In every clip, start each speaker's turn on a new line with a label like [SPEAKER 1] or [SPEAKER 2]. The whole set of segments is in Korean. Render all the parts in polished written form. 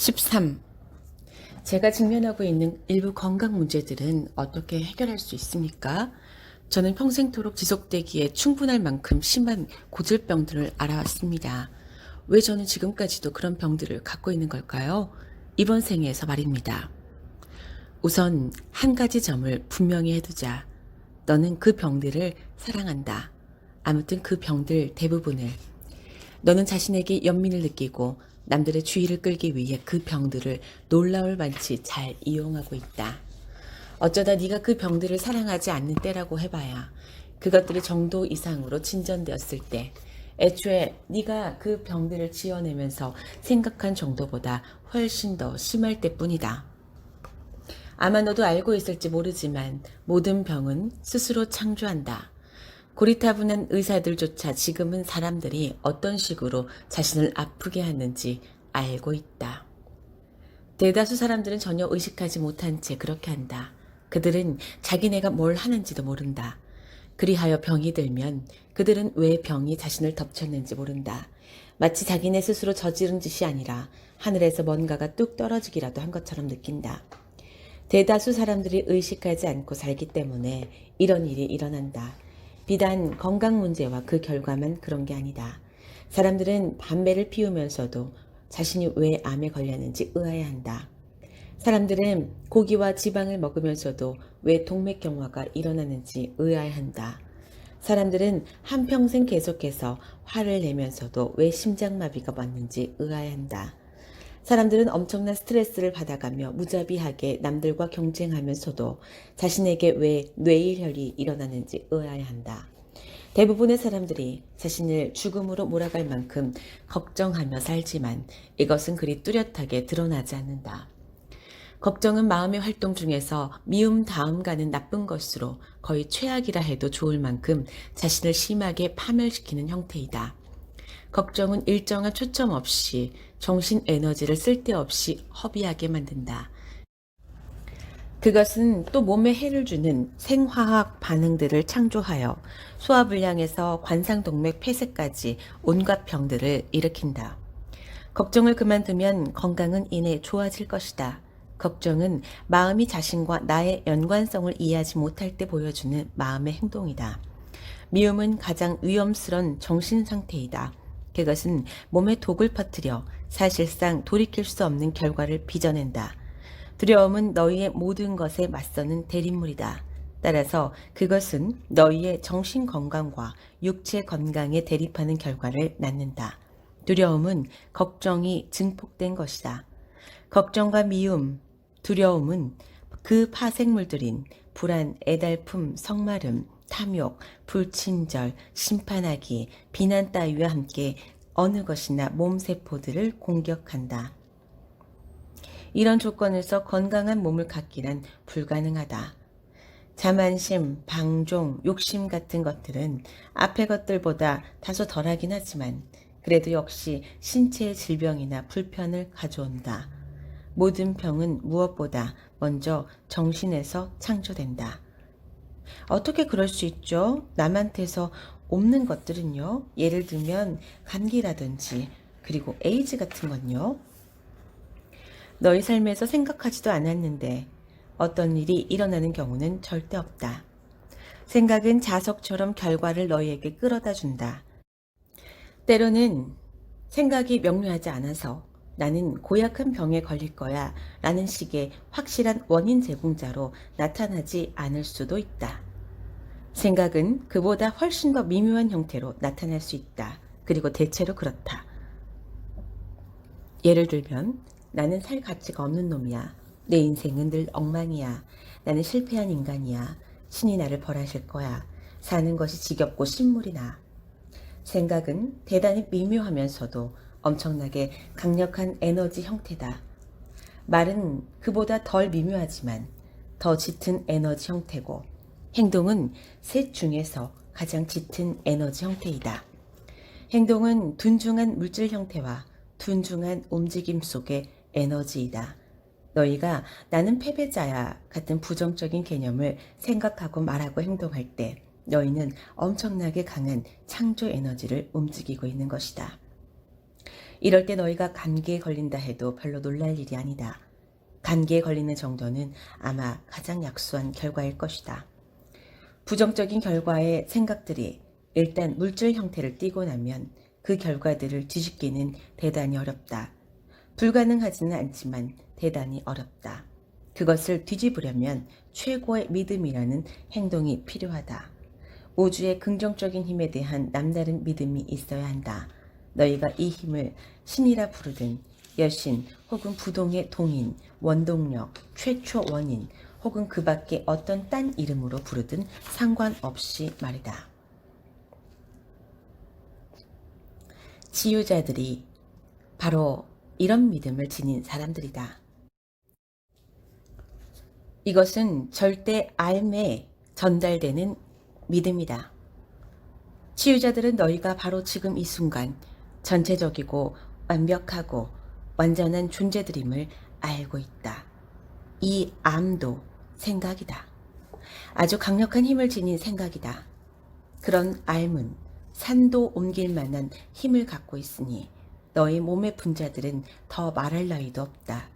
[SPEAKER 1] 13. 제가 직면하고 있는 일부 건강 문제들은 어떻게 해결할 수 있습니까? 저는 평생토록 지속되기에 충분할 만큼 심한 고질병들을 알아왔습니다. 왜 저는 지금까지도 그런 병들을 갖고 있는 걸까요? 이번 생에서 말입니다. 우선 한 가지 점을 분명히 해두자. 너는 그 병들을 사랑한다. 아무튼 그 병들 대부분을. 너는 자신에게 연민을 느끼고 남들의 주의를 끌기 위해 그 병들을 놀라울 만치 잘 이용하고 있다. 어쩌다 네가 그 병들을 사랑하지 않는 때라고 해봐야 그것들이 정도 이상으로 진전되었을 때, 애초에 네가 그 병들을 지어내면서 생각한 정도보다 훨씬 더 심할 때뿐이다. 아마 너도 알고 있을지 모르지만 모든 병은 스스로 창조한다. 고리타분한 의사들조차 지금은 사람들이 어떤 식으로 자신을 아프게 하는지 알고 있다. 대다수 사람들은 전혀 의식하지 못한 채 그렇게 한다. 그들은 자기네가 뭘 하는지도 모른다. 그리하여 병이 들면 그들은 왜 병이 자신을 덮쳤는지 모른다. 마치 자기네 스스로 저지른 짓이 아니라 하늘에서 뭔가가 뚝 떨어지기라도 한 것처럼 느낀다. 대다수 사람들이 의식하지 않고 살기 때문에 이런 일이 일어난다. 비단 건강 문제와 그 결과만 그런 게 아니다. 사람들은 담배를 피우면서도 자신이 왜 암에 걸렸는지 의아해한다. 사람들은 고기와 지방을 먹으면서도 왜 동맥경화가 일어나는지 의아해한다. 사람들은 한평생 계속해서 화를 내면서도 왜 심장마비가 왔는지 의아해한다. 사람들은 엄청난 스트레스를 받아가며 무자비하게 남들과 경쟁하면서도 자신에게 왜 뇌일혈이 일어나는지 의아해한다. 대부분의 사람들이 자신을 죽음으로 몰아갈 만큼 걱정하며 살지만 이것은 그리 뚜렷하게 드러나지 않는다. 걱정은 마음의 활동 중에서 미움 다음 가는 나쁜 것으로 거의 최악이라 해도 좋을 만큼 자신을 심하게 파멸시키는 형태이다. 걱정은 일정한 초점 없이 정신 에너지를 쓸데없이 허비하게 만든다. 그것은 또 몸에 해를 주는 생화학 반응들을 창조하여 소화불량에서 관상동맥 폐쇄까지 온갖 병들을 일으킨다. 걱정을 그만두면 건강은 이내 좋아질 것이다. 걱정은 마음이 자신과 나의 연관성을 이해하지 못할 때 보여주는 마음의 행동이다. 미움은 가장 위험스런 정신 상태이다. 그것은 몸에 독을 퍼뜨려 사실상 돌이킬 수 없는 결과를 빚어낸다. 두려움은 너희의 모든 것에 맞서는 대립물이다. 따라서 그것은 너희의 정신 건강과 육체 건강에 대립하는 결과를 낳는다. 두려움은 걱정이 증폭된 것이다. 걱정과 미움, 두려움은 그 파생물들인 불안, 애달픔, 성마름, 탐욕, 불친절, 심판하기, 비난 따위와 함께 어느 것이나 몸세포들을 공격한다. 이런 조건에서 건강한 몸을 갖기란 불가능하다. 자만심, 방종, 욕심 같은 것들은 앞의 것들보다 다소 덜하긴 하지만 그래도 역시 신체의 질병이나 불편을 가져온다. 모든 병은 무엇보다 먼저 정신에서 창조된다. 어떻게 그럴 수 있죠? 남한테서 없는 것들은요. 예를 들면 감기라든지 그리고 에이즈 같은 건요. 너희 삶에서 생각하지도 않았는데 어떤 일이 일어나는 경우는 절대 없다. 생각은 자석처럼 결과를 너희에게 끌어다 준다. 때로는 생각이 명료하지 않아서 나는 고약한 병에 걸릴 거야 라는 식의 확실한 원인 제공자로 나타나지 않을 수도 있다. 생각은 그보다 훨씬 더 미묘한 형태로 나타날 수 있다. 그리고 대체로 그렇다. 예를 들면 나는 살 가치가 없는 놈이야. 내 인생은 늘 엉망이야. 나는 실패한 인간이야. 신이 나를 벌하실 거야. 사는 것이 지겹고 신물이 나. 생각은 대단히 미묘하면서도 엄청나게 강력한 에너지 형태다. 말은 그보다 덜 미묘하지만 더 짙은 에너지 형태고 행동은 셋 중에서 가장 짙은 에너지 형태이다. 행동은 둔중한 물질 형태와 둔중한 움직임 속의 에너지이다. 너희가 나는 패배자야 같은 부정적인 개념을 생각하고 말하고 행동할 때 너희는 엄청나게 강한 창조 에너지를 움직이고 있는 것이다. 이럴 때 너희가 감기에 걸린다 해도 별로 놀랄 일이 아니다. 감기에 걸리는 정도는 아마 가장 약소한 결과일 것이다. 부정적인 결과의 생각들이 일단 물질 형태를 띠고 나면 그 결과들을 뒤집기는 대단히 어렵다. 불가능하지는 않지만 대단히 어렵다. 그것을 뒤집으려면 최고의 믿음이라는 행동이 필요하다. 우주의 긍정적인 힘에 대한 남다른 믿음이 있어야 한다. 너희가 이 힘을 신이라 부르든 여신 혹은 부동의 동인, 원동력, 최초 원인 혹은 그 밖에 어떤 딴 이름으로 부르든 상관없이 말이다. 치유자들이 바로 이런 믿음을 지닌 사람들이다. 이것은 절대 암에 전달되는 믿음이다. 치유자들은 너희가 바로 지금 이 순간 전체적이고 완벽하고 완전한 존재들임을 알고 있다. 이 암도 생각이다. 아주 강력한 힘을 지닌 생각이다. 그런 암은 산도 옮길 만한 힘을 갖고 있으니 너희 몸의 분자들은 더 말할 나위도 없다.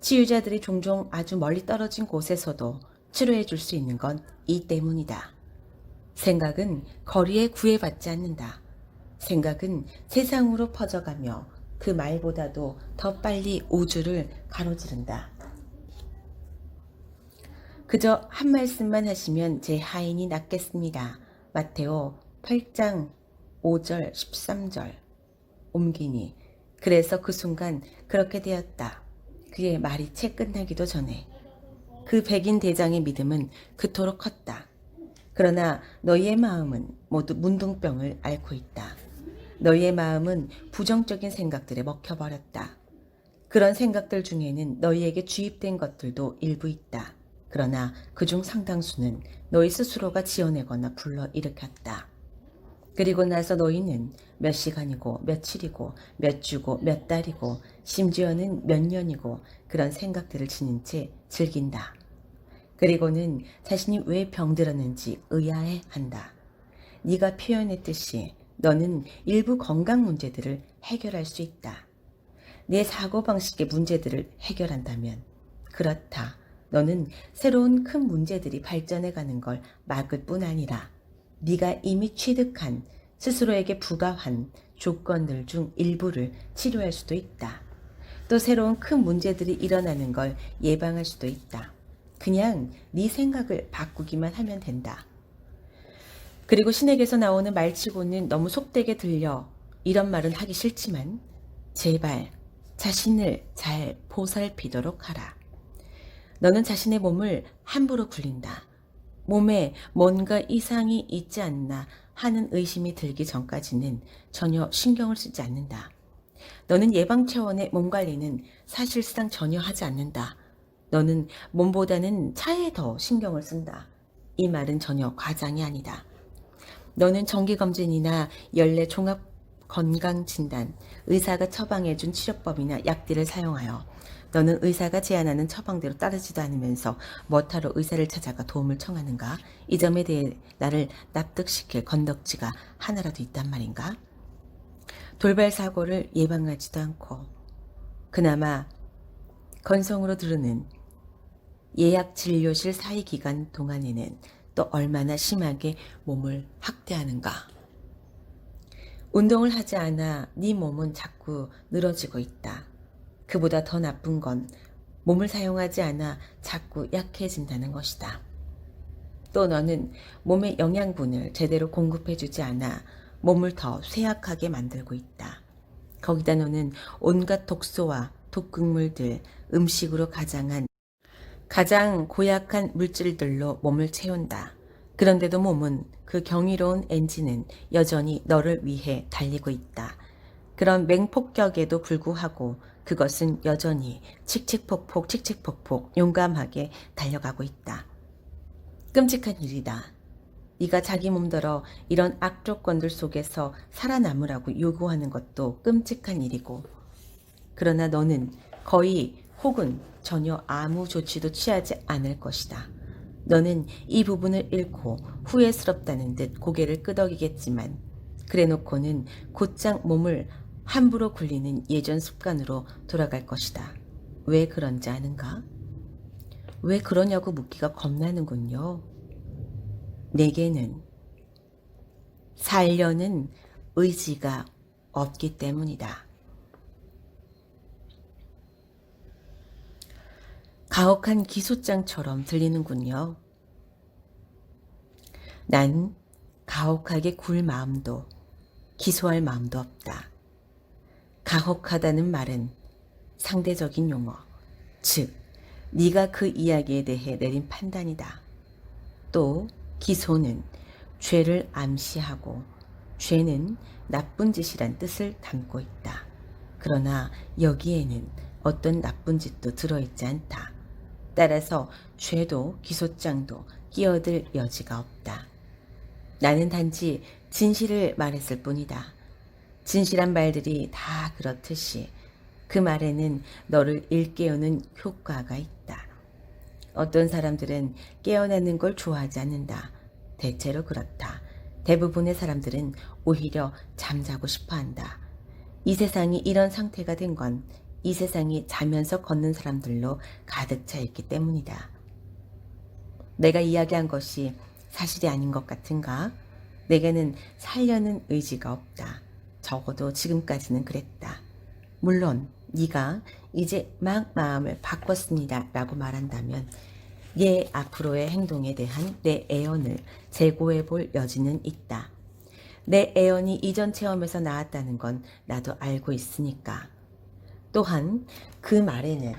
[SPEAKER 1] 치유자들이 종종 아주 멀리 떨어진 곳에서도 치료해 줄 수 있는 건 이 때문이다. 생각은 거리에 구애받지 않는다. 생각은 세상으로 퍼져가며 그 말보다도 더 빨리 우주를 가로지른다. 그저 한 말씀만 하시면 제 하인이 낫겠습니다. 마테오 8장 5절 13절 옮기니 그래서 그 순간 그렇게 되었다. 그의 말이 채 끝나기도 전에 그 백인 대장의 믿음은 그토록 컸다. 그러나 너희의 마음은 모두 문둥병을 앓고 있다. 너희의 마음은 부정적인 생각들에 먹혀버렸다. 그런 생각들 중에는 너희에게 주입된 것들도 일부 있다. 그러나 그중 상당수는 너희 스스로가 지어내거나 불러일으켰다. 그리고 나서 너희는 몇 시간이고 며칠이고 몇 주고 몇 달이고 심지어는 몇 년이고 그런 생각들을 지닌 채 즐긴다. 그리고는 자신이 왜 병들었는지 의아해한다. 네가 표현했듯이 너는 일부 건강 문제들을 해결할 수 있다. 내 사고방식의 문제들을 해결한다면 그렇다. 너는 새로운 큰 문제들이 발전해가는 걸 막을 뿐 아니라 네가 이미 취득한 스스로에게 부과한 조건들 중 일부를 치료할 수도 있다. 또 새로운 큰 문제들이 일어나는 걸 예방할 수도 있다. 그냥 네 생각을 바꾸기만 하면 된다. 그리고 신에게서 나오는 말치고는 너무 속되게 들려 이런 말은 하기 싫지만 제발 자신을 잘 보살피도록 하라. 너는 자신의 몸을 함부로 굴린다. 몸에 뭔가 이상이 있지 않나 하는 의심이 들기 전까지는 전혀 신경을 쓰지 않는다. 너는 예방 차원의 몸 관리는 사실상 전혀 하지 않는다. 너는 몸보다는 차에 더 신경을 쓴다. 이 말은 전혀 과장이 아니다. 너는 정기검진이나 연례 종합건강진단, 의사가 처방해준 치료법이나 약들을 사용하여 너는 의사가 제안하는 처방대로 따르지도 않으면서 뭐하러 의사를 찾아가 도움을 청하는가? 이 점에 대해 나를 납득시킬 건덕지가 하나라도 있단 말인가? 돌발 사고를 예방하지도 않고 그나마 건성으로 들으는 예약 진료실 사이 기간 동안에는 또 얼마나 심하게 몸을 학대하는가. 운동을 하지 않아 네 몸은 자꾸 늘어지고 있다. 그보다 더 나쁜 건 몸을 사용하지 않아 자꾸 약해진다는 것이다. 또 너는 몸에 영양분을 제대로 공급해주지 않아 몸을 더 쇠약하게 만들고 있다. 거기다 너는 온갖 독소와 독극물들, 음식으로 가장 고약한 물질들로 몸을 채운다. 그런데도 몸은 그 경이로운 엔진은 여전히 너를 위해 달리고 있다. 그런 맹폭격에도 불구하고 그것은 여전히 칙칙폭폭 용감하게 달려가고 있다. 끔찍한 일이다. 네가 자기 몸더러 이런 악조건들 속에서 살아남으라고 요구하는 것도 끔찍한 일이고 그러나 너는 거의 혹은 전혀 아무 조치도 취하지 않을 것이다. 너는 이 부분을 잃고 후회스럽다는 듯 고개를 끄덕이겠지만 그래놓고는 곧장 몸을 함부로 굴리는 예전 습관으로 돌아갈 것이다. 왜 그런지 아는가? 왜 그러냐고 묻기가 겁나는군요. 내게는 살려는 의지가 없기 때문이다. 가혹한 기소장처럼 들리는군요. 난 가혹하게 굴 마음도 기소할 마음도 없다. 가혹하다는 말은 상대적인 용어, 즉 네가 그 이야기에 대해 내린 판단이다. 또 기소는 죄를 암시하고 죄는 나쁜 짓이란 뜻을 담고 있다. 그러나 여기에는 어떤 나쁜 짓도 들어있지 않다. 따라서 죄도 기소장도 끼어들 여지가 없다. 나는 단지 진실을 말했을 뿐이다. 진실한 말들이 다 그렇듯이 그 말에는 너를 일깨우는 효과가 있다. 어떤 사람들은 깨어나는 걸 좋아하지 않는다. 대체로 그렇다. 대부분의 사람들은 오히려 잠자고 싶어 한다. 이 세상이 이런 상태가 된 건 이 세상이 자면서 걷는 사람들로 가득 차 있기 때문이다. 내가 이야기한 것이 사실이 아닌 것 같은가? 내게는 살려는 의지가 없다. 적어도 지금까지는 그랬다. 물론 네가 이제 막 마음을 바꿨습니다 라고 말한다면 예 앞으로의 행동에 대한 내 애언을 재고해 볼 여지는 있다. 내 애언이 이전 체험에서 나왔다는 건 나도 알고 있으니까. 또한 그 말에는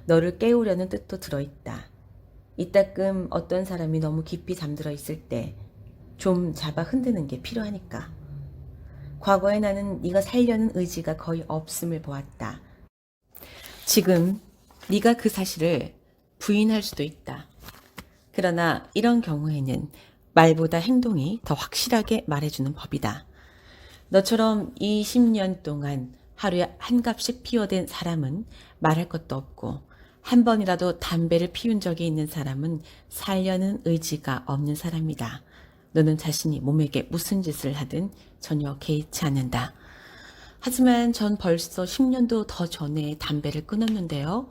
[SPEAKER 1] 너를 깨우려는 뜻도 들어있다. 이따금 어떤 사람이 너무 깊이 잠들어 있을 때 좀 잡아 흔드는 게 필요하니까. 과거에 나는 네가 살려는 의지가 거의 없음을 보았다. 지금 네가 그 사실을 부인할 수도 있다. 그러나 이런 경우에는 말보다 행동이 더 확실하게 말해주는 법이다. 너처럼 20년 동안 하루에 한 갑씩 피워댄 사람은 말할 것도 없고 한 번이라도 담배를 피운 적이 있는 사람은 살려는 의지가 없는 사람이다. 너는 자신이 몸에게 무슨 짓을 하든 전혀 개의치 않는다. 하지만 전 벌써 10년도 더 전에 담배를 끊었는데요.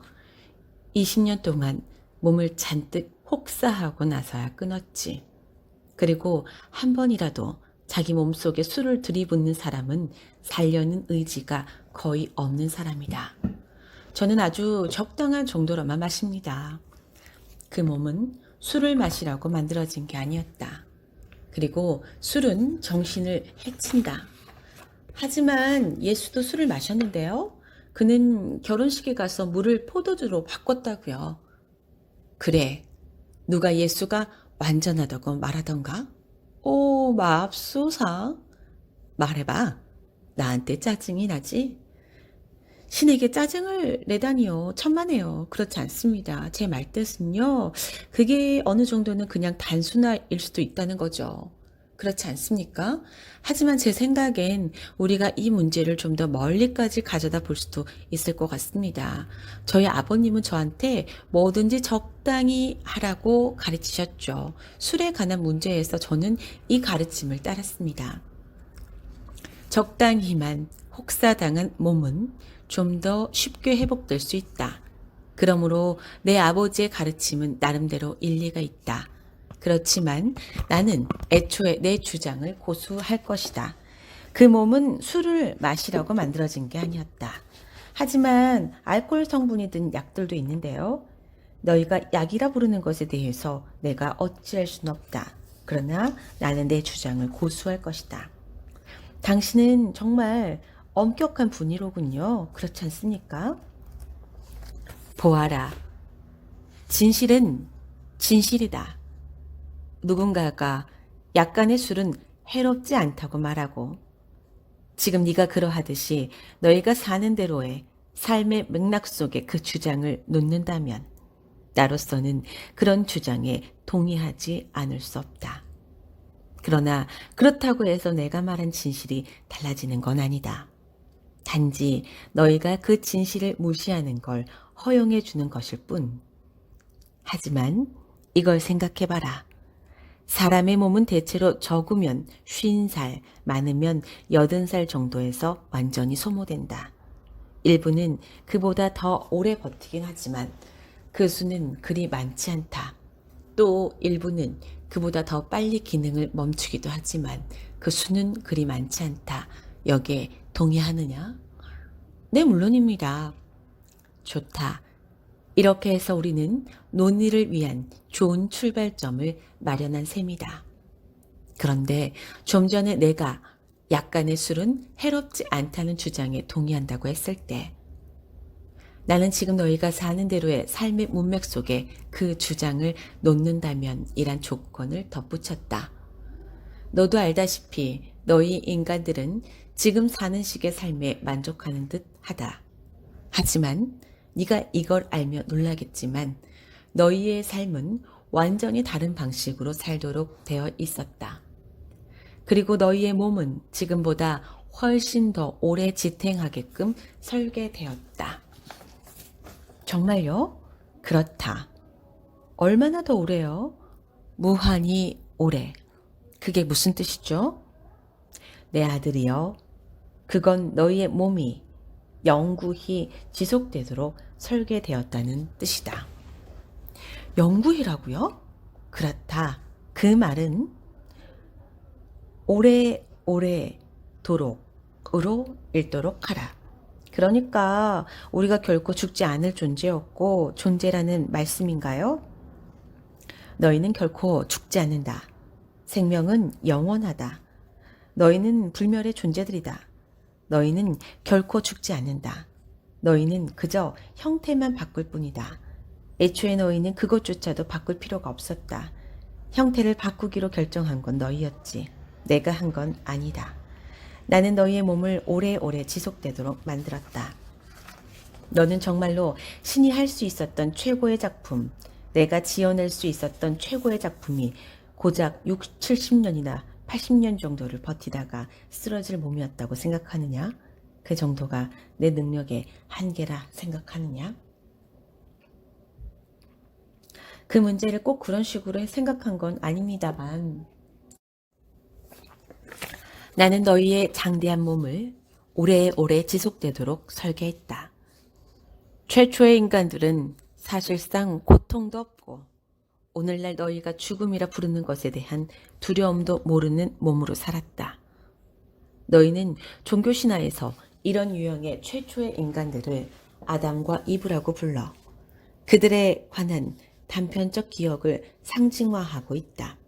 [SPEAKER 1] 20년 동안 몸을 잔뜩 혹사하고 나서야 끊었지. 그리고 한 번이라도 자기 몸속에 술을 들이붓는 사람은 살려는 의지가 거의 없는 사람이다. 저는 아주 적당한 정도로만 마십니다. 그 몸은 술을 마시라고 만들어진 게 아니었다. 그리고 술은 정신을 해친다. 하지만 예수도 술을 마셨는데요. 그는 결혼식에 가서 물을 포도주로 바꿨다고요. 그래, 누가 예수가 완전하다고 말하던가? 오, 맙소사. 말해봐. 나한테 짜증이 나지? 신에게 짜증을 내다니요. 천만에요. 그렇지 않습니다. 제 말뜻은요. 그게 어느 정도는 그냥 단순화일 수도 있다는 거죠. 그렇지 않습니까? 하지만 제 생각엔 우리가 이 문제를 좀 더 멀리까지 가져다 볼 수도 있을 것 같습니다. 저희 아버님은 저한테 뭐든지 적당히 하라고 가르치셨죠. 술에 관한 문제에서 저는 이 가르침을 따랐습니다. 적당히만 혹사당한 몸은 좀 더 쉽게 회복될 수 있다. 그러므로 내 아버지의 가르침은 나름대로 일리가 있다. 그렇지만 나는 애초에 내 주장을 고수할 것이다. 그 몸은 술을 마시라고 만들어진 게 아니었다. 하지만 알코올 성분이 든 약들도 있는데요. 너희가 약이라 부르는 것에 대해서 내가 어찌할 수는 없다. 그러나 나는 내 주장을 고수할 것이다. 당신은 정말 엄격한 분이로군요. 그렇지 않습니까? 보아라. 진실은 진실이다. 누군가가 약간의 술은 해롭지 않다고 말하고 지금 네가 그러하듯이 너희가 사는 대로의 삶의 맥락 속에 그 주장을 놓는다면 나로서는 그런 주장에 동의하지 않을 수 없다. 그러나 그렇다고 해서 내가 말한 진실이 달라지는 건 아니다. 단지 너희가 그 진실을 무시하는 걸 허용해 주는 것일 뿐. 하지만 이걸 생각해봐라. 사람의 몸은 대체로 적으면 50살, 많으면 80살 정도에서 완전히 소모된다. 일부는 그보다 더 오래 버티긴 하지만 그 수는 그리 많지 않다. 또 일부는 그보다 더 빨리 기능을 멈추기도 하지만 그 수는 그리 많지 않다. 여기에 동의하느냐? 네, 물론입니다. 좋다. 이렇게 해서 우리는 논의를 위한 좋은 출발점을 마련한 셈이다. 그런데 좀 전에 내가 약간의 술은 해롭지 않다는 주장에 동의한다고 했을 때 나는 지금 너희가 사는 대로의 삶의 문맥 속에 그 주장을 놓는다면 이란 조건을 덧붙였다. 너도 알다시피 너희 인간들은 지금 사는 식의 삶에 만족하는 듯 하다. 하지만 네가 이걸 알며 놀라겠지만 너희의 삶은 완전히 다른 방식으로 살도록 되어 있었다. 그리고 너희의 몸은 지금보다 훨씬 더 오래 지탱하게끔 설계되었다. 정말요? 그렇다. 얼마나 더 오래요? 무한히 오래. 그게 무슨 뜻이죠? 내 아들이여. 그건 너희의 몸이 영구히 지속되도록 설계되었다는 뜻이다. 영구히라고요? 그렇다. 그 말은 오래오래 도록으로 읽도록 하라. 그러니까 우리가 결코 죽지 않을 존재였고 존재라는 말씀인가요? 너희는 결코 죽지 않는다. 생명은 영원하다. 너희는 불멸의 존재들이다. 너희는 결코 죽지 않는다. 너희는 그저 형태만 바꿀 뿐이다. 애초에 너희는 그것조차도 바꿀 필요가 없었다. 형태를 바꾸기로 결정한 건 너희였지. 내가 한 건 아니다. 나는 너희의 몸을 오래오래 지속되도록 만들었다. 너는 정말로 신이 할 수 있었던 최고의 작품, 내가 지어낼 수 있었던 최고의 작품이 고작 60, 70년이나 80년 정도를 버티다가 쓰러질 몸이었다고 생각하느냐? 그 정도가 내 능력의 한계라 생각하느냐? 그 문제를 꼭 그런 식으로 생각한 건 아닙니다만 나는 너희의 장대한 몸을 오래오래 지속되도록 설계했다. 최초의 인간들은 사실상 고통도 없고 오늘날 너희가 죽음이라 부르는 것에 대한 두려움도 모르는 몸으로 살았다. 너희는 종교신화에서 이런 유형의 최초의 인간들을 아담과 이브라고 불러 그들에 관한 단편적 기억을 상징화하고 있다.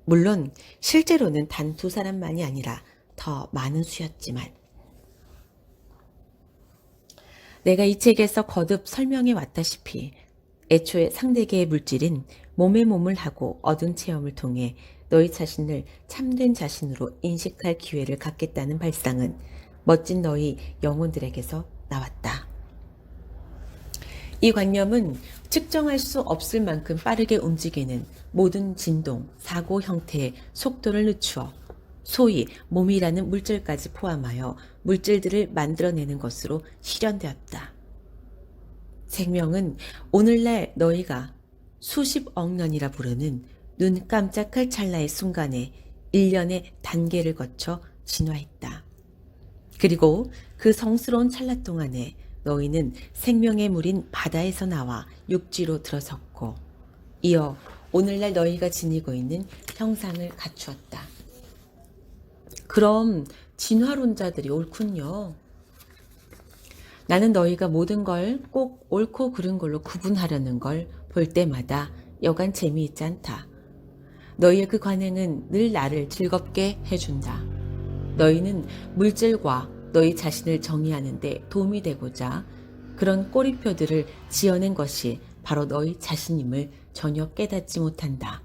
[SPEAKER 1] 물론 실제로는 단 2사람만이 아니라 더 많은 수였지만 내가 이 책에서 거듭 설명해 왔다시피 애초에 상대계의 물질인 몸에 몸을 하고 얻은 체험을 통해 너희 자신을 참된 자신으로 인식할 기회를 갖겠다는 발상은 멋진 너희 영혼들에게서 나왔다. 이 관념은 측정할 수 없을 만큼 빠르게 움직이는 모든 진동, 사고 형태의 속도를 늦추어 소위 몸이라는 물질까지 포함하여 물질들을 만들어내는 것으로 실현되었다. 생명은 오늘날 너희가 수십억 년이라 부르는 눈 깜짝할 찰나의 순간에 일련의 단계를 거쳐 진화했다. 그리고 그 성스러운 찰나 동안에 너희는 생명의 물인 바다에서 나와 육지로 들어섰고 이어 오늘날 너희가 지니고 있는 형상을 갖추었다. 그럼 진화론자들이 옳군요. 나는 너희가 모든 걸 꼭 옳고 그른 걸로 구분하려는 걸 볼 때마다 여간 재미있지 않다. 너희의 그 관행은 늘 나를 즐겁게 해준다. 너희는 물질과 너희 자신을 정의하는 데 도움이 되고자 그런 꼬리표들을 지어낸 것이 바로 너희 자신임을 전혀 깨닫지 못한다.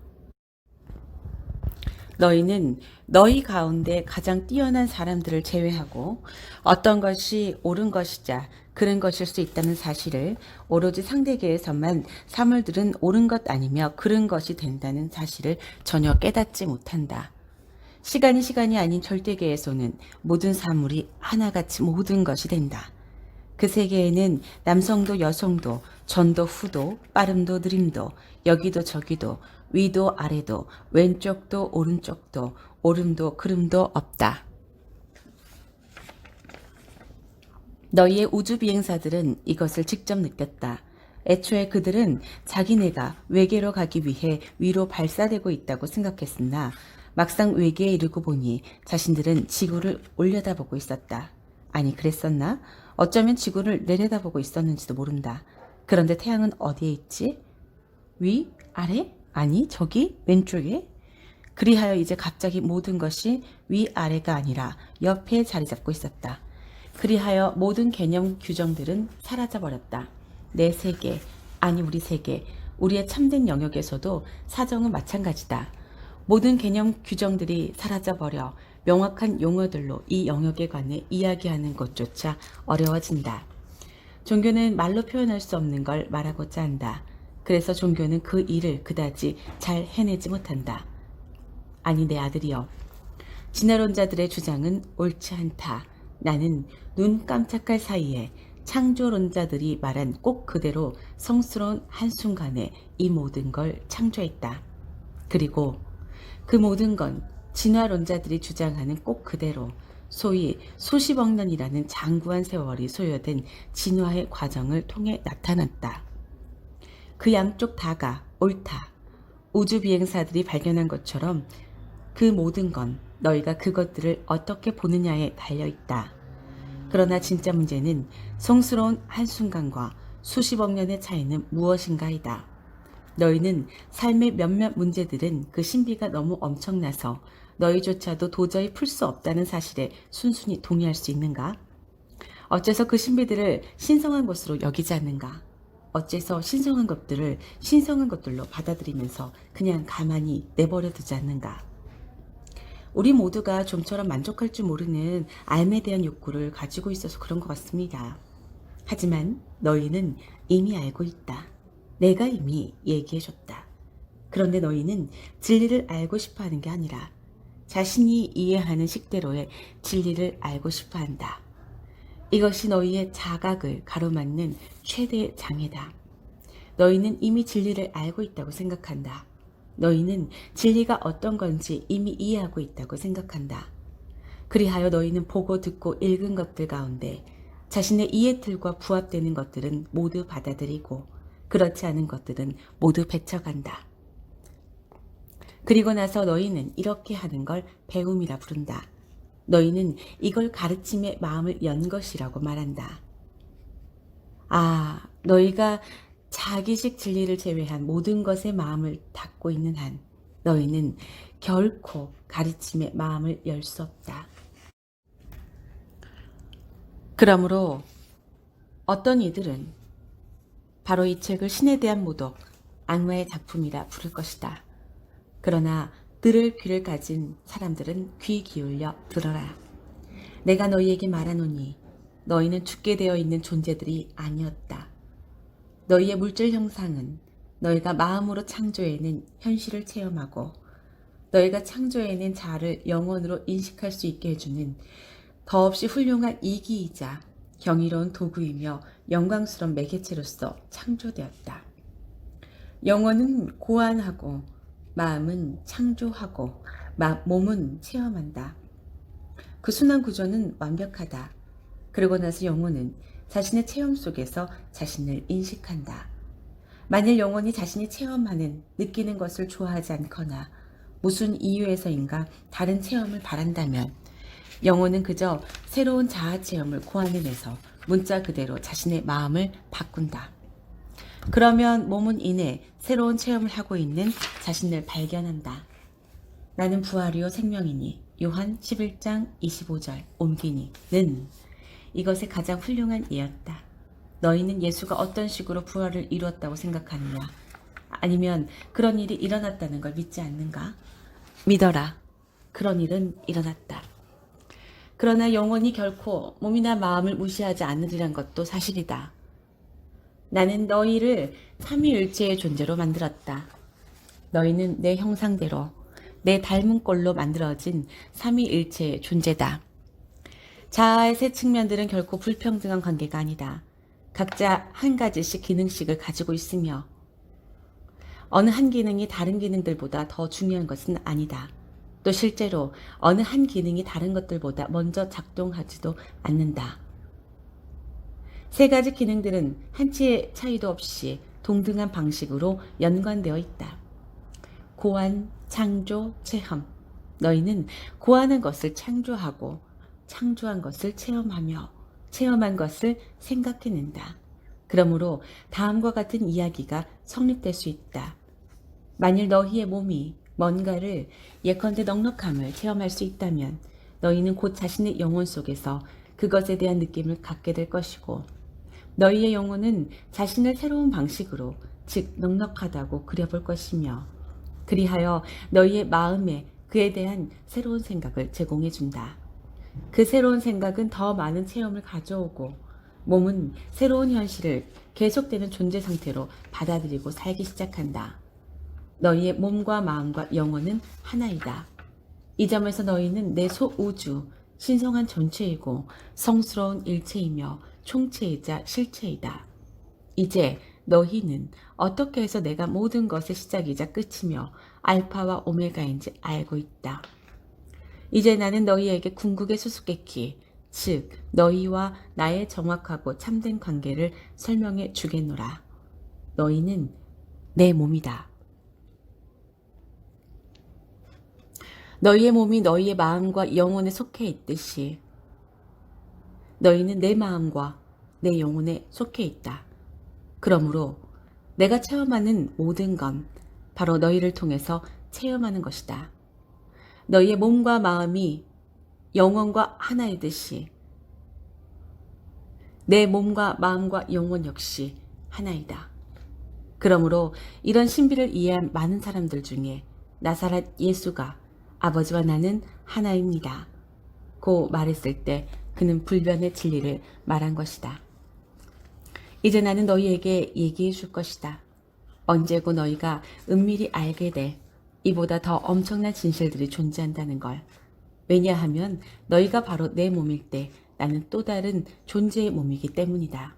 [SPEAKER 1] 너희는 너희 가운데 가장 뛰어난 사람들을 제외하고 어떤 것이 옳은 것이자 그른 것일 수 있다는 사실을 오로지 상대계에서만 사물들은 옳은 것 아니며 그른 것이 된다는 사실을 전혀 깨닫지 못한다. 시간이 아닌 절대계에서는 모든 사물이 하나같이 모든 것이 된다. 그 세계에는 남성도 여성도 전도 후도 빠름도 느림도 여기도 저기도 위도 아래도 왼쪽도 오른쪽도 오름도 그름도 없다. 너희의 우주 비행사들은 이것을 직접 느꼈다. 애초에 그들은 자기네가 외계로 가기 위해 위로 발사되고 있다고 생각했으나 막상 외계에 이르고 보니 자신들은 지구를 올려다보고 있었다. 아니, 그랬었나? 어쩌면 지구를 내려다보고 있었는지도 모른다. 그런데 태양은 어디에 있지? 위? 아래? 아니, 저기? 왼쪽에? 그리하여 이제 갑자기 모든 것이 위아래가 아니라 옆에 자리 잡고 있었다. 그리하여 모든 개념 규정들은 사라져버렸다. 내 세계, 아니 우리 세계, 우리의 참된 영역에서도 사정은 마찬가지다. 모든 개념 규정들이 사라져버려 명확한 용어들로 이 영역에 관해 이야기하는 것조차 어려워진다. 종교는 말로 표현할 수 없는 걸 말하고자 한다. 그래서 종교는 그 일을 그다지 잘 해내지 못한다. 아니 내 아들이여, 진화론자들의 주장은 옳지 않다. 나는 눈 깜짝할 사이에 창조론자들이 말한 꼭 그대로 성스러운 한순간에 이 모든 걸 창조했다. 그리고 그 모든 건 진화론자들이 주장하는 꼭 그대로 소위 수십억 년이라는 장구한 세월이 소요된 진화의 과정을 통해 나타났다. 그 양쪽 다가 옳다. 우주 비행사들이 발견한 것처럼 그 모든 건 너희가 그것들을 어떻게 보느냐에 달려있다. 그러나 진짜 문제는 성스러운 한순간과 수십억 년의 차이는 무엇인가이다. 너희는 삶의 몇몇 문제들은 그 신비가 너무 엄청나서 너희조차도 도저히 풀 수 없다는 사실에 순순히 동의할 수 있는가? 어째서 그 신비들을 신성한 것으로 여기지 않는가? 어째서 신성한 것들을 신성한 것들로 받아들이면서 그냥 가만히 내버려 두지 않는가? 우리 모두가 좀처럼 만족할 줄 모르는 삶에 대한 욕구를 가지고 있어서 그런 것 같습니다. 하지만 너희는 이미 알고 있다. 내가 이미 얘기해줬다. 그런데 너희는 진리를 알고 싶어하는 게 아니라 자신이 이해하는 식대로의 진리를 알고 싶어한다. 이것이 너희의 자각을 가로막는 최대의 장애다. 너희는 이미 진리를 알고 있다고 생각한다. 너희는 진리가 어떤 건지 이미 이해하고 있다고 생각한다. 그리하여 너희는 보고 듣고 읽은 것들 가운데 자신의 이해틀과 부합되는 것들은 모두 받아들이고 그렇지 않은 것들은 모두 배척한다. 그리고 나서 너희는 이렇게 하는 걸 배움이라 부른다. 너희는 이걸 가르침에 마음을 연 것이라고 말한다. 아, 너희가 자기식 진리를 제외한 모든 것에 마음을 닫고 있는 한 너희는 결코 가르침에 마음을 열 수 없다. 그러므로 어떤 이들은 바로 이 책을 신에 대한 모독, 악마의 작품이라 부를 것이다. 그러나 들을 귀를 가진 사람들은 귀 기울여 들어라. 내가 너희에게 말하노니 너희는 죽게 되어 있는 존재들이 아니었다. 너희의 물질 형상은 너희가 마음으로 창조해낸 현실을 체험하고 너희가 창조해낸 자아를 영혼으로 인식할 수 있게 해주는 더없이 훌륭한 이기이자 경이로운 도구이며 영광스러운 매개체로서 창조되었다. 영혼은 고안하고 마음은 창조하고 몸은 체험한다. 그 순환 구조는 완벽하다. 그러고 나서 영혼은 자신의 체험 속에서 자신을 인식한다. 만일 영혼이 자신이 체험하는, 느끼는 것을 좋아하지 않거나 무슨 이유에서인가 다른 체험을 바란다면 영혼은 그저 새로운 자아 체험을 고안해내서 문자 그대로 자신의 마음을 바꾼다. 그러면 몸은 이내 새로운 체험을 하고 있는 자신을 발견한다. 나는 부활이요 생명이니 요한 11장 25절 옮기니는 이것의 가장 훌륭한 예였다. 너희는 예수가 어떤 식으로 부활을 이루었다고 생각하느냐? 아니면 그런 일이 일어났다는 걸 믿지 않는가? 믿어라. 그런 일은 일어났다. 그러나 영혼이 결코 몸이나 마음을 무시하지 않으리란 것도 사실이다. 나는 너희를 삼위일체의 존재로 만들었다. 너희는 내 형상대로 내 닮은 꼴로 만들어진 삼위일체의 존재다. 자아의 세 측면들은 결코 불평등한 관계가 아니다. 각자 한 가지씩 기능식을 가지고 있으며 어느 한 기능이 다른 기능들보다 더 중요한 것은 아니다. 또 실제로 어느 한 기능이 다른 것들보다 먼저 작동하지도 않는다. 세 가지 기능들은 한치의 차이도 없이 동등한 방식으로 연관되어 있다. 고안, 창조, 체험. 너희는 고안한 것을 창조하고 창조한 것을 체험하며 체험한 것을 생각해낸다. 그러므로 다음과 같은 이야기가 성립될 수 있다. 만일 너희의 몸이 뭔가를 예컨대 넉넉함을 체험할 수 있다면 너희는 곧 자신의 영혼 속에서 그것에 대한 느낌을 갖게 될 것이고 너희의 영혼은 자신을 새로운 방식으로 즉 넉넉하다고 그려볼 것이며 그리하여 너희의 마음에 그에 대한 새로운 생각을 제공해 준다. 그 새로운 생각은 더 많은 체험을 가져오고 몸은 새로운 현실을 계속되는 존재 상태로 받아들이고 살기 시작한다. 너희의 몸과 마음과 영혼은 하나이다. 이 점에서 너희는 내 소우주, 신성한 전체이고 성스러운 일체이며 총체이자 실체이다. 이제 너희는 어떻게 해서 내가 모든 것의 시작이자 끝이며 알파와 오메가인지 알고 있다. 이제 나는 너희에게 궁극의 수수께끼, 즉 너희와 나의 정확하고 참된 관계를 설명해 주겠노라. 너희는 내 몸이다. 너희의 몸이 너희의 마음과 영혼에 속해 있듯이 너희는 내 마음과 내 영혼에 속해 있다. 그러므로 내가 체험하는 모든 건 바로 너희를 통해서 체험하는 것이다. 너희의 몸과 마음이 영혼과 하나이듯이 내 몸과 마음과 영혼 역시 하나이다. 그러므로 이런 신비를 이해한 많은 사람들 중에 나사렛 예수가 아버지와 나는 하나입니다. 고 말했을 때 그는 불변의 진리를 말한 것이다. 이제 나는 너희에게 얘기해 줄 것이다. 언제고 너희가 은밀히 알게 돼 이보다 더 엄청난 진실들이 존재한다는 걸. 왜냐하면 너희가 바로 내 몸일 때 나는 또 다른 존재의 몸이기 때문이다.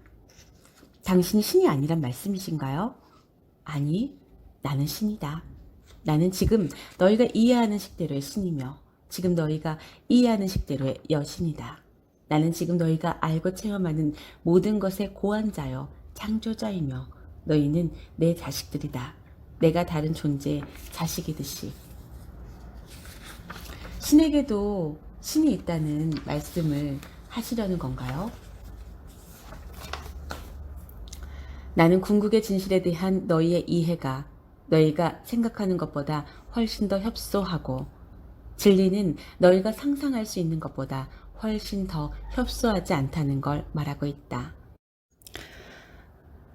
[SPEAKER 1] 당신이 신이 아니란 말씀이신가요? 아니, 나는 신이다. 나는 지금 너희가 이해하는 식대로의 신이며 지금 너희가 이해하는 식대로의 여신이다. 나는 지금 너희가 알고 체험하는 모든 것의 고안자여 창조자이며 너희는 내 자식들이다. 내가 다른 존재의 자식이듯이. 신에게도 신이 있다는 말씀을 하시려는 건가요? 나는 궁극의 진실에 대한 너희의 이해가 너희가 생각하는 것보다 훨씬 더 협소하고 진리는 너희가 상상할 수 있는 것보다 훨씬 더 협소하지 않다는 걸 말하고 있다.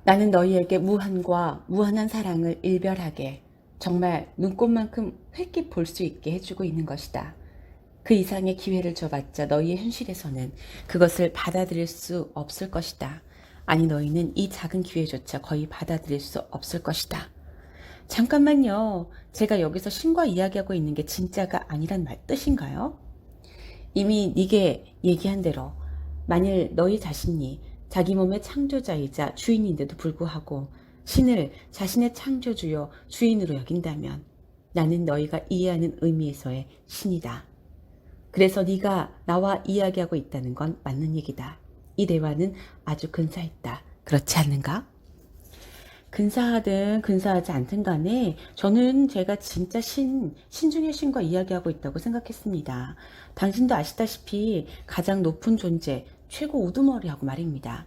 [SPEAKER 1] 나는 너희에게 무한과 무한한 사랑을 일별하게 정말 눈꽃만큼 획기 볼 수 있게 해주고 있는 것이다. 그 이상의 기회를 줘봤자 너희의 현실에서는 그것을 받아들일 수 없을 것이다. 아니 너희는 이 작은 기회조차 거의 받아들일 수 없을 것이다. 잠깐만요. 제가 여기서 신과 이야기하고 있는 게 진짜가 아니란 뜻인가요? 이미 네게 얘기한 대로 만일 너희 자신이 자기 몸의 창조자이자 주인인데도 불구하고 신을 자신의 창조주요 주인으로 여긴다면 나는 너희가 이해하는 의미에서의 신이다. 그래서 네가 나와 이야기하고 있다는 건 맞는 얘기다. 이 대화는 아주 근사했다. 그렇지 않는가? 근사하든 근사하지 않든 간에 저는 제가 진짜 신 중의 신과 이야기하고 있다고 생각했습니다. 당신도 아시다시피 가장 높은 존재, 최고 우두머리하고 말입니다.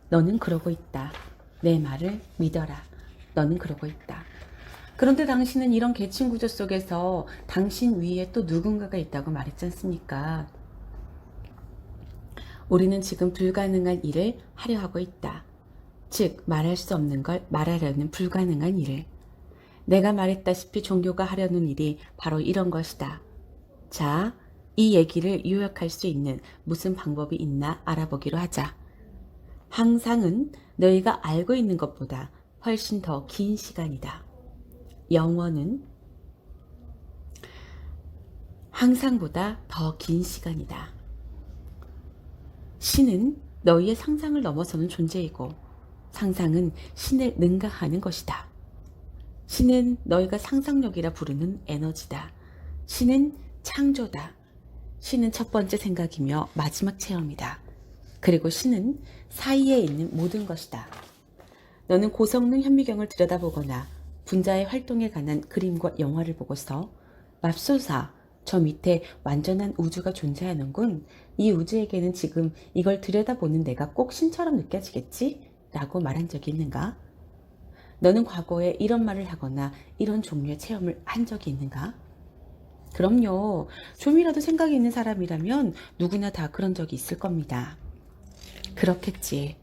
[SPEAKER 1] 너는 그러고 있다. 내 말을 믿어라. 너는 그러고 있다. 그런데 당신은 이런 계층 구조 속에서 당신 위에 또 누군가가 있다고 말했지 않습니까? 우리는 지금 불가능한 일을 하려 하고 있다. 즉 말할 수 없는 걸 말하려는 불가능한 일을. 내가 말했다시피 종교가 하려는 일이 바로 이런 것이다. 자, 이 얘기를 요약할 수 있는 무슨 방법이 있나 알아보기로 하자. 항상은 너희가 알고 있는 것보다 훨씬 더 긴 시간이다. 영원은 항상보다 더 긴 시간이다. 신은 너희의 상상을 넘어서는 존재이고 상상은 신을 능가하는 것이다. 신은 너희가 상상력이라 부르는 에너지다. 신은 창조다. 신은 첫 번째 생각이며 마지막 체험이다. 그리고 신은 사이에 있는 모든 것이다. 너는 고성능 현미경을 들여다보거나 분자의 활동에 관한 그림과 영화를 보고서 맙소사, 저 밑에 완전한 우주가 존재하는군. 이 우주에게는 지금 이걸 들여다보는 내가 꼭 신처럼 느껴지겠지? 라고 말한 적이 있는가? 너는 과거에 이런 말을 하거나 이런 종류의 체험을 한 적이 있는가? 그럼요. 좀이라도 생각이 있는 사람이라면 누구나 다 그런 적이 있을 겁니다. 그렇겠지.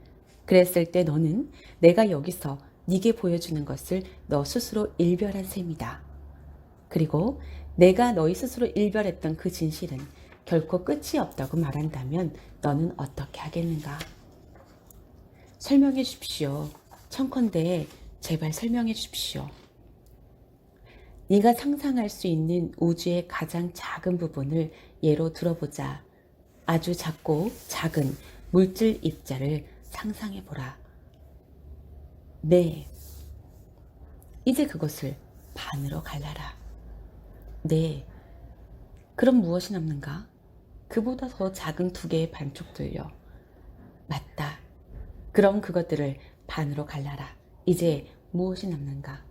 [SPEAKER 1] 그랬을 때 너는 내가 여기서 네게 보여주는 것을 너 스스로 일별한 셈이다. 그리고 내가 너희 스스로 일별했던 그 진실은 결코 끝이 없다고 말한다면 너는 어떻게 하겠는가? 설명해 주십시오. 청컨대 제발 설명해 주십시오. 네가 상상할 수 있는 우주의 가장 작은 부분을 예로 들어보자. 아주 작고 작은 물질 입자를 상상해 보라. 네. 이제 그것을 반으로 갈라라. 네. 그럼 무엇이 남는가? 그보다 더 작은 두 개의 반쪽들요. 맞다. 그럼 그것들을 반으로 갈라라. 이제 무엇이 남는가?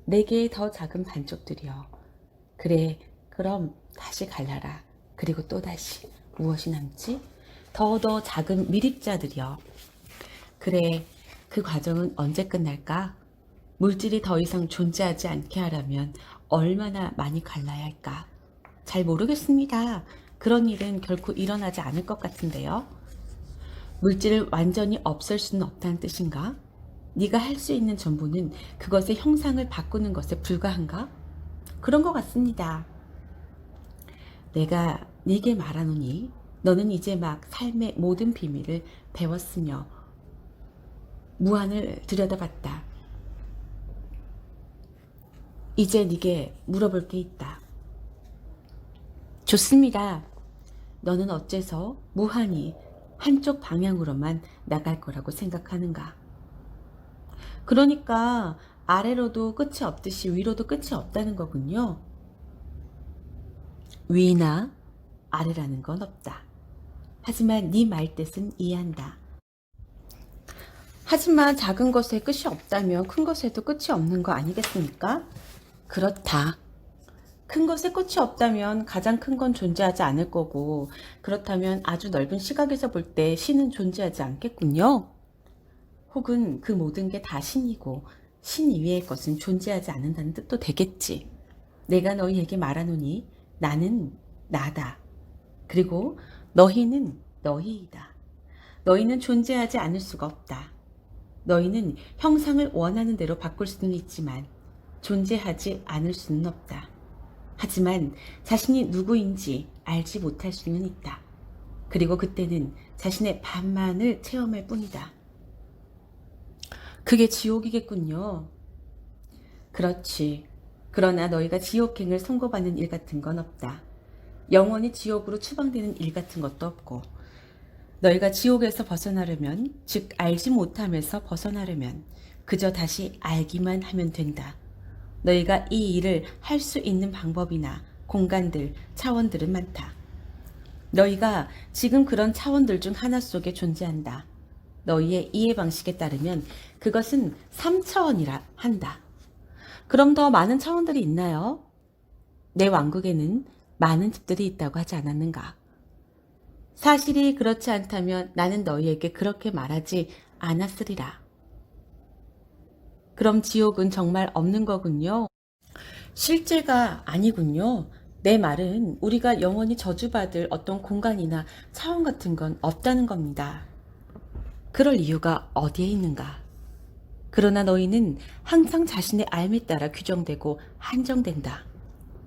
[SPEAKER 1] 네 개의 더 작은 반쪽들이요. 그래, 그럼 다시 갈라라. 그리고 또다시 무엇이 남지? 더 작은 밀입자들이요. 그래, 그 과정은 언제 끝날까? 물질이 더 이상 존재하지 않게 하려면 얼마나 많이 갈라야 할까? 잘 모르겠습니다. 그런 일은 결코 일어나지 않을 것 같은데요. 물질을 완전히 없앨 수는 없다는 뜻인가? 네가 할 수 있는 전부는 그것의 형상을 바꾸는 것에 불과한가? 그런 것 같습니다. 내가 네게 말하노니 너는 이제 막 삶의 모든 비밀을 배웠으며 무한을 들여다봤다. 이제 네게 물어볼 게 있다. 좋습니다. 너는 어째서 무한히 한쪽 방향으로만 나갈 거라고 생각하는가? 그러니까 아래로도 끝이 없듯이 위로도 끝이 없다는 거군요. 위나 아래라는 건 없다. 하지만 네 말뜻은 이해한다. 하지만 작은 것에 끝이 없다면 큰 것에도 끝이 없는 거 아니겠습니까? 그렇다. 큰 것에 끝이 없다면 가장 큰 건 존재하지 않을 거고, 그렇다면 아주 넓은 시각에서 볼 때 신은 존재하지 않겠군요. 혹은 그 모든 게 다 신이고 신 이외의 것은 존재하지 않는다는 뜻도 되겠지. 내가 너희에게 말하노니 나는 나다. 그리고 너희는 너희이다. 너희는 존재하지 않을 수가 없다. 너희는 형상을 원하는 대로 바꿀 수는 있지만 존재하지 않을 수는 없다. 하지만 자신이 누구인지 알지 못할 수는 있다. 그리고 그때는 자신의 반만을 체험할 뿐이다. 그게 지옥이겠군요. 그렇지. 그러나 너희가 지옥행을 선고받는 일 같은 건 없다. 영원히 지옥으로 추방되는 일 같은 것도 없고, 너희가 지옥에서 벗어나려면, 즉 알지 못함에서 벗어나려면 그저 다시 알기만 하면 된다. 너희가 이 일을 할 수 있는 방법이나 공간들, 차원들은 많다. 너희가 지금 그런 차원들 중 하나 속에 존재한다. 너희의 이해 방식에 따르면 그것은 3차원이라 한다. 그럼 더 많은 차원들이 있나요? 내 왕국에는 많은 집들이 있다고 하지 않았는가? 사실이 그렇지 않다면 나는 너희에게 그렇게 말하지 않았으리라. 그럼 지옥은 정말 없는 거군요. 실제가 아니군요. 내 말은 우리가 영원히 저주받을 어떤 공간이나 차원 같은 건 없다는 겁니다. 그럴 이유가 어디에 있는가? 그러나 너희는 항상 자신의 알에 따라 규정되고 한정된다.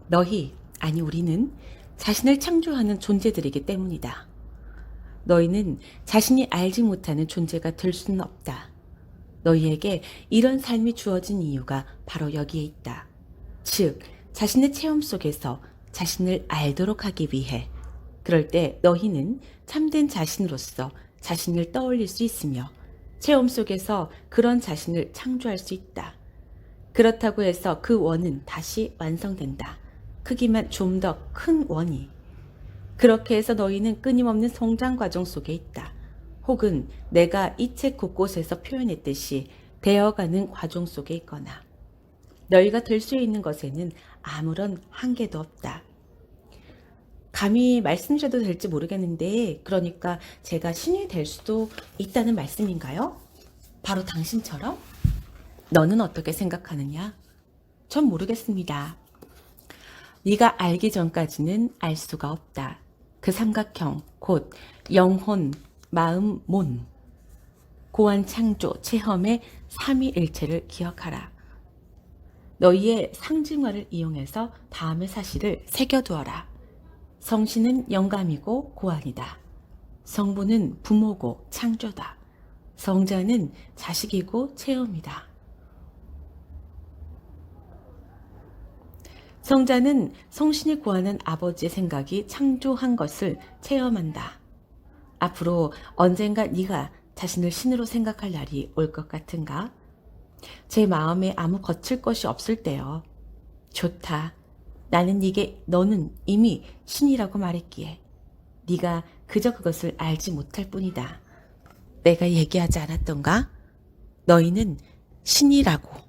[SPEAKER 1] 너희, 아니 우리는 자신을 창조하는 존재들이기 때문이다. 너희는 자신이 알지 못하는 존재가 될 수는 없다. 너희에게 이런 삶이 주어진 이유가 바로 여기에 있다. 즉, 자신의 체험 속에서 자신을 알도록 하기 위해. 그럴 때 너희는 참된 자신으로서 자신을 떠올릴 수 있으며 체험 속에서 그런 자신을 창조할 수 있다. 그렇다고 해서 그 원은 다시 완성된다. 크기만 좀 더 큰 원이. 그렇게 해서 너희는 끊임없는 성장 과정 속에 있다. 혹은 내가 이 책 곳곳에서 표현했듯이 되어가는 과정 속에 있거나 너희가 될 수 있는 것에는 아무런 한계도 없다. 감히 말씀드려도 될지 모르겠는데 그러니까 제가 신이 될 수도 있다는 말씀인가요? 바로 당신처럼? 너는 어떻게 생각하느냐? 전 모르겠습니다. 네가 알기 전까지는 알 수가 없다. 그 삼각형, 곧 영혼, 마음, 몬. 고안 창조, 체험의 삼위일체를 기억하라. 너희의 상징화를 이용해서 다음의 사실을 새겨두어라. 성신은 영감이고 고안이다. 성부는 부모고 창조다. 성자는 자식이고 체험이다. 성자는 성신이 고안한 아버지의 생각이 창조한 것을 체험한다. 앞으로 언젠가 네가 자신을 신으로 생각할 날이 올 것 같은가? 제 마음에 아무 거칠 것이 없을 때요. 좋다. 너는 이미 신이라고 말했기에 네가 그저 그것을 알지 못할 뿐이다. 내가 얘기하지 않았던가? 너희는 신이라고.